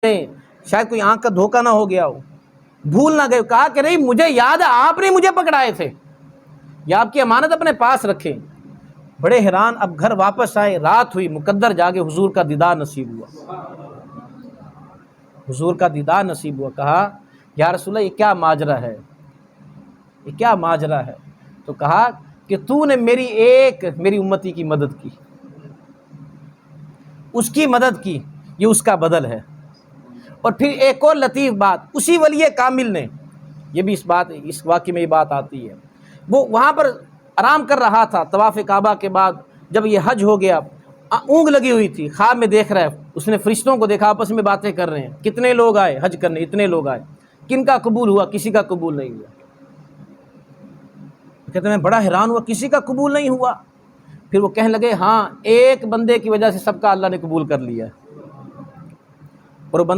شاید کوئی آنکھ کا دھوکہ نہ ہو گیا ہو، بھول نہ گئے، کہا کہ نہیں مجھے یاد ہے آپ نے مجھے پکڑائے تھے، یا آپ کی امانت اپنے پاس رکھیں۔ بڑے حیران، اب گھر واپس آئے، رات ہوئی، مقدر جاگے، حضور کا دیدار نصیب ہوا، حضور کا دیدار نصیب ہوا۔ کہا یا رسول اللہ یہ کیا ماجرا ہے، یہ کیا ماجرا ہے؟ تو کہا کہ تو نے میری امتی کی مدد کی، اس کی مدد کی، یہ اس کا بدل ہے۔ اور پھر ایک اور لطیف بات، اسی ولی کامل نے، یہ بھی اس واقعے میں یہ بات آتی ہے، وہ وہاں پر آرام کر رہا تھا طواف کعبہ کے بعد، جب یہ حج ہو گیا، اونگ لگی ہوئی تھی، خواب میں دیکھ رہا ہے، اس نے فرشتوں کو دیکھا آپس میں باتیں کر رہے ہیں، کتنے لوگ آئے حج کرنے، اتنے لوگ آئے، کن کا قبول ہوا؟ کسی کا قبول نہیں ہوا۔ کہتے ہیں میں بڑا حیران ہوا، کسی کا قبول نہیں ہوا۔ پھر وہ کہنے لگے ہاں ایک بندے کی وجہ سے سب کا اللہ نے قبول کر لیا ہے، اور